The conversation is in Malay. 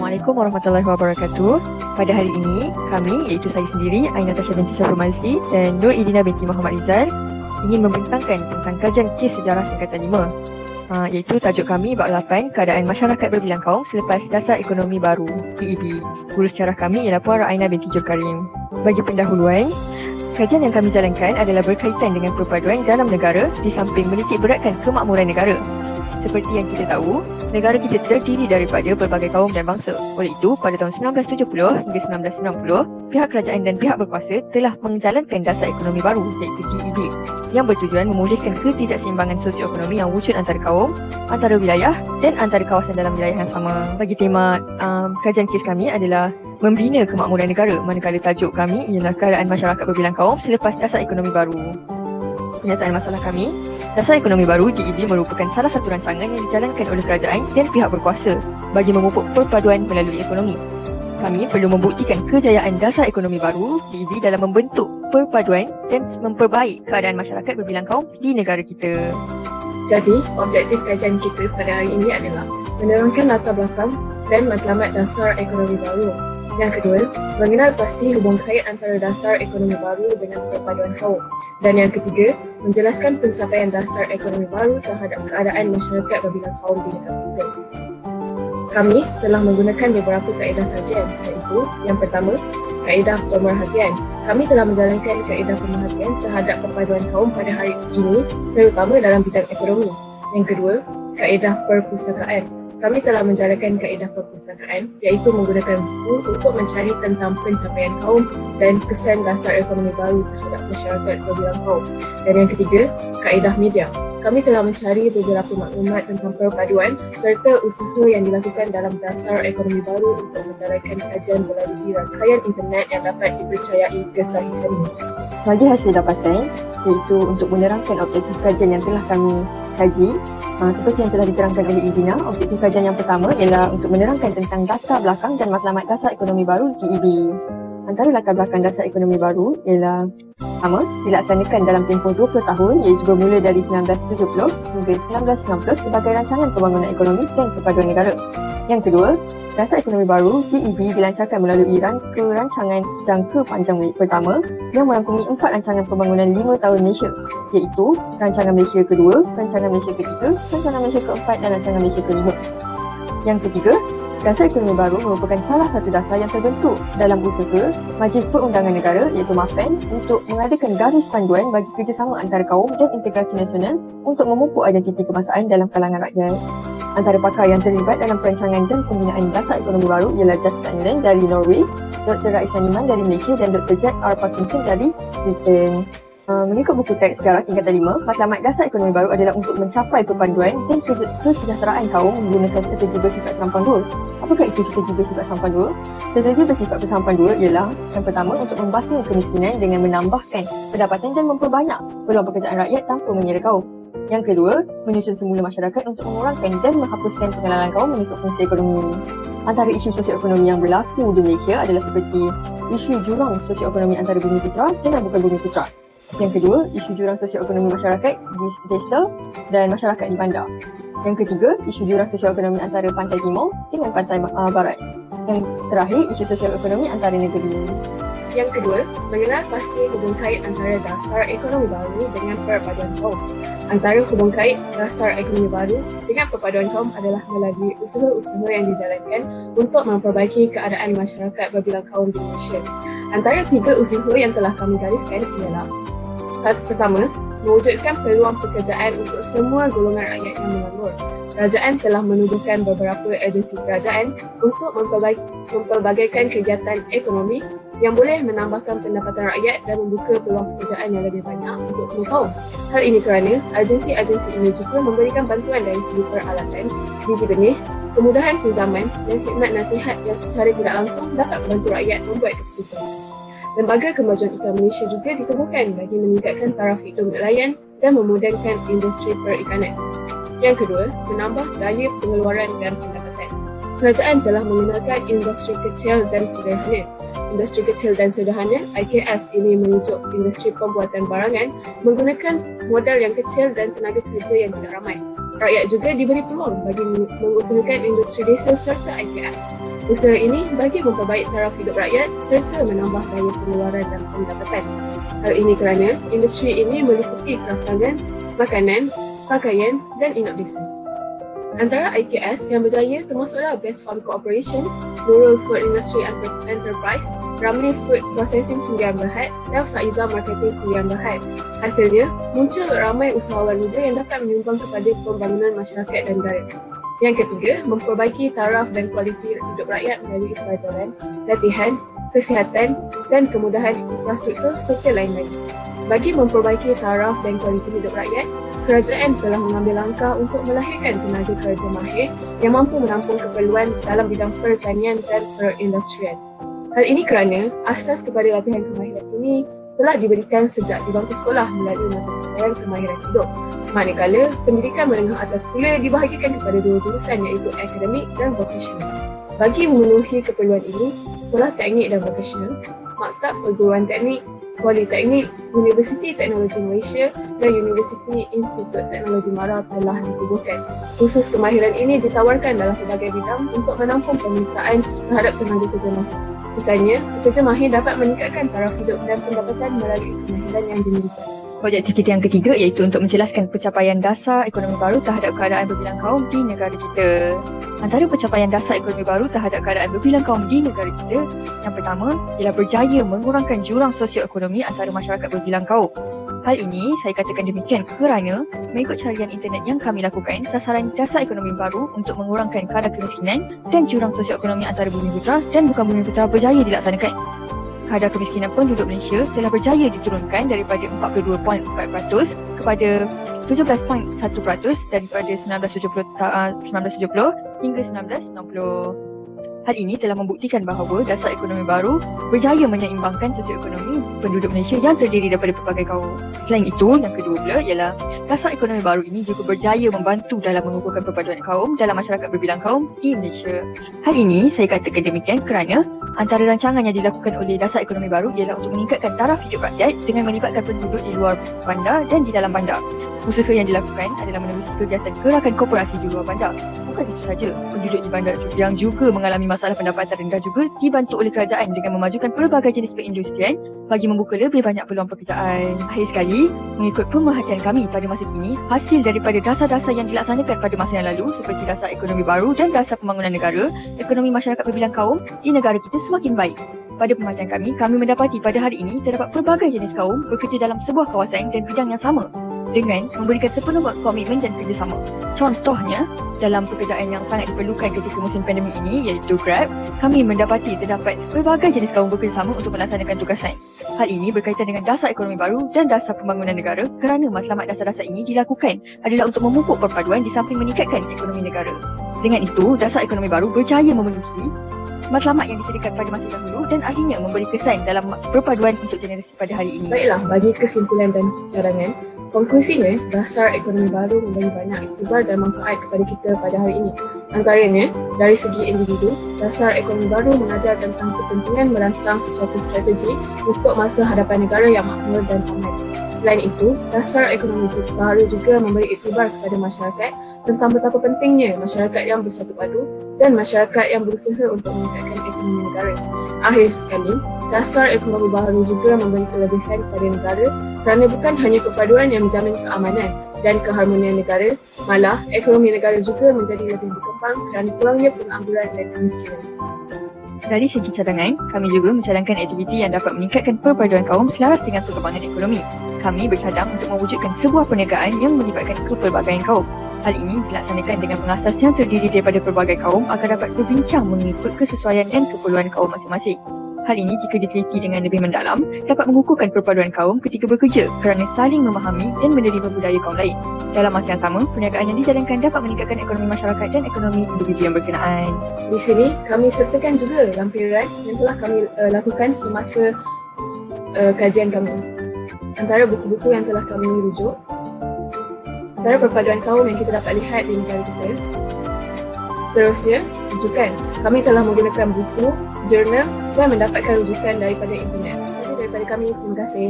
Assalamualaikum warahmatullahi wabarakatuh. Pada hari ini, kami iaitu saya sendiri, Aina Tasha binti Syafrul Mazli dan Nur Idina binti Muhammad Rizal ingin membentangkan tentang kajian kes sejarah tingkatan 5, iaitu tajuk kami bab 8, keadaan masyarakat berbilang kaum selepas dasar ekonomi baru (PEB). Guru sejarah kami ialah Puan Aina binti Jul Karim. Bagi pendahuluan, kajian yang kami jalankan adalah berkaitan dengan perpaduan dalam negara di samping menitik beratkan kemakmuran negara. Seperti yang kita tahu, negara kita terdiri daripada pelbagai kaum dan bangsa. Oleh itu, pada tahun 1970 hingga 1990, pihak kerajaan dan pihak berkuasa telah menjalankan dasar ekonomi baru iaitu DEB yang bertujuan memulihkan ketidakseimbangan sosioekonomi yang wujud antara kaum, antara wilayah dan antara kawasan dalam wilayah yang sama. Bagi tema kajian kes kami adalah membina kemakmuran negara, manakala tajuk kami ialah keadaan masyarakat berbilang kaum selepas dasar ekonomi baru. Kenyataan masalah kami, dasar ekonomi baru DEB merupakan salah satu rancangan yang dijalankan oleh kerajaan dan pihak berkuasa bagi memupuk perpaduan melalui ekonomi. Kami perlu membuktikan kejayaan dasar ekonomi baru DEB dalam membentuk perpaduan dan memperbaik keadaan masyarakat berbilang kaum di negara kita. Jadi, objektif kajian kita pada hari ini adalah menerangkan latar belakang dan matlamat dasar ekonomi baru. Yang kedua, mengenal pasti hubung kait antara dasar ekonomi baru dengan perpaduan kaum. Dan yang ketiga, menjelaskan pencapaian dasar ekonomi baru terhadap keadaan masyarakat berbilang kaum di negara kita. Kami telah menggunakan beberapa kaedah kajian, iaitu yang pertama, kaedah pemerhatian. Kami telah menjalankan kaedah pemerhatian terhadap perpaduan kaum pada hari ini, terutama dalam bidang ekonomi. Yang kedua, kaedah perpustakaan. Kami telah menjalankan kaedah perpustakaan, iaitu menggunakan buku untuk mencari tentang pencapaian kaum dan kesan dasar ekonomi baru terhadap masyarakat berbilang kaum. Dan yang ketiga, kaedah media. Kami telah mencari beberapa maklumat tentang perpaduan serta usaha yang dilakukan dalam dasar ekonomi baru untuk menjalankan kajian melalui rangkaian internet yang dapat dipercayai kesahihannya. Bagi hasil dapatan, iaitu untuk menerangkan objektif kajian yang telah kami kaji, seperti yang telah diterangkan oleh Idina, objektif kajian yang pertama ialah untuk menerangkan tentang latar belakang dan matlamat dasar ekonomi baru DEB. Antara latar belakang dasar ekonomi baru ialah pertama, dilaksanakan dalam tempoh 20 tahun iaitu bermula dari 1970 hingga 1990 sebagai rancangan pembangunan ekonomi dan perpaduan negara. Yang kedua, dasar ekonomi baru DEB dilancarkan melalui rancangan jangka panjang pertama yang merangkumi 4 rancangan pembangunan 5 tahun Malaysia, iaitu Rancangan Malaysia Kedua, Rancangan Malaysia Ketiga, Rancangan Malaysia Keempat dan Rancangan Malaysia Kelima. Yang ketiga, dasar ekonomi baru merupakan salah satu dasar yang terbentuk dalam usaha Majlis Perundangan Negara iaitu MAPEN untuk mengadakan garis panduan bagi kerjasama antara kaum dan integrasi nasional untuk memupuk identiti kebangsaan dalam kalangan rakyat. Antara pakar yang terlibat dalam perancangan dan pembinaan dasar ekonomi baru ialah Justin Allen dari Norway, Dr. Raisa Niman dari Malaysia dan Dr. Jack R. Parkinson dari Britain. Mengikut buku teks sejarah tingkatan 5, matlamat dasar ekonomi baru adalah untuk mencapai perpaduan dan kesejahteraan kaum menggunakan strategi bersifat sampan dua. Apakah itu strategi bersifat sampan dua? Strategi bersifat bersampan dua ialah yang pertama untuk membasmi kemiskinan dengan menambahkan pendapatan dan memperbanyak peluang pekerjaan rakyat tanpa mengira kaum. Yang kedua, menyusun semula masyarakat untuk mengurangkan dan menghapuskan pengenalan kaum mengikut fungsi ekonomi. Antara isu sosioekonomi yang berlaku di Malaysia adalah seperti isu jurang sosioekonomi antara bumi putra dan bukan bumi putra. Yang kedua, isu jurang sosioekonomi masyarakat di desa dan masyarakat di bandar. Yang ketiga, isu jurang sosioekonomi antara pantai timur dengan pantai barat. Yang terakhir, isu sosioekonomi antara negeri. Yang kedua, mengenal pasti hubung kait antara dasar ekonomi baru dengan perpaduan kaum. Antara hubung kait dasar ekonomi baru dengan perpaduan kaum adalah melalui usaha-usaha yang dijalankan untuk memperbaiki keadaan masyarakat berbilang kaum di Malaysia. Antara 3 usaha yang telah kami gariskan ialah: pertama, mewujudkan peluang pekerjaan untuk semua golongan rakyat yang menganggur. Kerajaan telah menubuhkan beberapa agensi kerajaan untuk mempelbagaikan kegiatan ekonomi yang boleh menambahkan pendapatan rakyat dan membuka peluang pekerjaan yang lebih banyak untuk semua kaum. Hal ini kerana agensi-agensi ini juga memberikan bantuan dari segi peralatan, biji benih, kemudahan pinjaman dan khidmat nasihat yang secara tidak langsung dapat membantu rakyat membuat keputusan. Lembaga Kemajuan Ikan Malaysia juga ditubuhkan bagi meningkatkan taraf hidup nelayan dan memudahkan industri perikanan. Yang kedua, menambah daya pengeluaran dan pendapatan. Kerajaan telah mengenalkan industri kecil dan sederhana. Industri kecil dan sederhana (IKS) ini merujuk industri pembuatan barangan menggunakan modal yang kecil dan tenaga kerja yang tidak ramai. Rakyat juga diberi peluang bagi mengusahakan industri desa serta IKS. Usaha ini bagi memperbaik taraf hidup rakyat serta menambah daya pengeluaran dan pendapatan. Hal ini kerana industri ini meliputi kraftangan, makanan, pakaian dan inap desa. Antara IKS yang berjaya termasuklah Best Farm Corporation, Rural Food Industry Enterprise, Ramli Food Processing Sdn Bhd dan Faiza Marketing Sdn Bhd. Hasilnya, muncul ramai usahawan muda yang dapat menyumbang kepada pembangunan masyarakat dan negara. Yang ketiga, memperbaiki taraf dan kualiti hidup rakyat melalui pelajaran, latihan, kesihatan dan kemudahan infrastruktur serta lain-lain. Bagi memperbaiki taraf dan kualiti hidup rakyat, kerajaan telah mengambil langkah untuk melahirkan tenaga kerja mahir yang mampu menampung keperluan dalam bidang pertanian dan perindustrian. Hal ini kerana asas kepada latihan kemahiran ini telah diberikan sejak di bangku sekolah melalui mata pelajaran kemahiran hidup. Manakala, pendidikan menengah atas pula dibahagikan kepada dua jurusan iaitu akademik dan vocational. Bagi memenuhi keperluan ini, sekolah teknik dan vocational, maktab perguruan teknik, Politeknik, Universiti Teknologi Malaysia dan Universiti Institut Teknologi Mara telah ditubuhkan. Khusus kemahiran ini ditawarkan dalam pelbagai bidang untuk menampung permintaan terhadap tenaga kerja mahir. Misalnya, pekerja mahir dapat meningkatkan taraf hidup dan pendapatan melalui kemahiran yang dimiliki. Objektif kita yang ketiga iaitu untuk menjelaskan pencapaian dasar ekonomi baru terhadap keadaan berbilang kaum di negara kita. Antara pencapaian dasar ekonomi baru terhadap keadaan berbilang kaum di negara kita, yang pertama ialah berjaya mengurangkan jurang sosioekonomi antara masyarakat berbilang kaum. Hal ini saya katakan demikian kerana mengikut carian internet yang kami lakukan, sasaran dasar ekonomi baru untuk mengurangkan kadar kemiskinan dan jurang sosioekonomi antara Bumiputera dan bukan Bumiputera berjaya dilaksanakan. Kadar kemiskinan penduduk Malaysia telah berjaya diturunkan daripada 42.4% kepada 17.1% daripada 1970 hingga 1960. Hal ini telah membuktikan bahawa dasar ekonomi baru berjaya menyeimbangkan sosioekonomi penduduk Malaysia yang terdiri daripada pelbagai kaum. Selain itu, yang kedua pula ialah dasar ekonomi baru ini juga berjaya membantu dalam mengukuhkan perpaduan kaum dalam masyarakat berbilang kaum di Malaysia. Hal ini saya katakan demikian kerana antara rancangan yang dilakukan oleh dasar ekonomi baru ialah untuk meningkatkan taraf hidup rakyat dengan melibatkan penduduk di luar bandar dan di dalam bandar. Usaha yang dilakukan adalah menerusi kegiatan gerakan korporasi di luar bandar. Bukan itu sahaja, penduduk di bandar yang juga mengalami masalah pendapatan rendah juga dibantu oleh kerajaan dengan memajukan pelbagai jenis perindustrian bagi membuka lebih banyak peluang pekerjaan. Akhir sekali, mengikut pemerhatian kami pada masa kini, hasil daripada dasar-dasar yang dilaksanakan pada masa yang lalu seperti dasar ekonomi baru dan dasar pembangunan negara, ekonomi masyarakat berbilang kaum di negara kita semakin baik. Pada pemerhatian kami mendapati pada hari ini terdapat pelbagai jenis kaum bekerja dalam sebuah kawasan dan bidang yang sama dengan memberikan sepenuh komitmen dan kerjasama. Contohnya, dalam pekerjaan yang sangat diperlukan ketika musim pandemik ini iaitu Grab, kami mendapati terdapat pelbagai jenis kaum bekerjasama untuk melaksanakan tugasan. Hal ini berkaitan dengan dasar ekonomi baru dan dasar pembangunan negara kerana matlamat dasar-dasar ini dilakukan adalah untuk memupuk perpaduan di samping meningkatkan ekonomi negara. Dengan itu, dasar ekonomi baru berjaya memenuhi matlamat yang disediakan pada masa dahulu dan akhirnya memberi kesan dalam perpaduan untuk generasi pada hari ini. Baiklah, bagi kesimpulan dan cadangan, konklusinya, dasar ekonomi baru memberi banyak iktibar dan manfaat kepada kita pada hari ini. Antaranya, dari segi individu, dasar ekonomi baru mengajar tentang kepentingan merancang sesuatu strategi untuk masa hadapan negara yang makmur dan aman. Selain itu, dasar ekonomi baru juga memberi iktibar kepada masyarakat tentang betapa pentingnya masyarakat yang bersatu padu dan masyarakat yang berusaha untuk meningkatkan ekonomi negara. Akhir sekali, dasar ekonomi baru juga memberi kelebihan kepada negara kerana bukan hanya perpaduan yang menjamin keamanan dan keharmonian negara, malah ekonomi negara juga menjadi lebih berkembang kerana kurangnya pengangguran dan kemiskinan. Dari segi cadangan, kami juga mencadangkan aktiviti yang dapat meningkatkan perpaduan kaum selaras dengan perkembangan ekonomi. Kami bercadang untuk mewujudkan sebuah perniagaan yang melibatkan kepelbagaian kaum. Hal ini dilaksanakan dengan pengasas yang terdiri daripada pelbagai kaum agar dapat berbincang mengikut kesesuaian dan keperluan kaum masing-masing. Hal ini jika diteliti dengan lebih mendalam, dapat mengukuhkan perpaduan kaum ketika bekerja kerana saling memahami dan menerima budaya kaum lain. Dalam masa yang sama, perniagaan yang dijalankan dapat meningkatkan ekonomi masyarakat dan ekonomi individu yang berkenaan. Di sini, kami sertakan juga lampiran yang telah kami lakukan semasa kajian kami. Antara buku-buku yang telah kami rujuk, antara perpaduan kaum yang kita dapat lihat di negara kita. Seterusnya, rujukan. Kami telah menggunakan buku, jurnal dan mendapatkan rujukan daripada internet. Jadi daripada kami, terima kasih.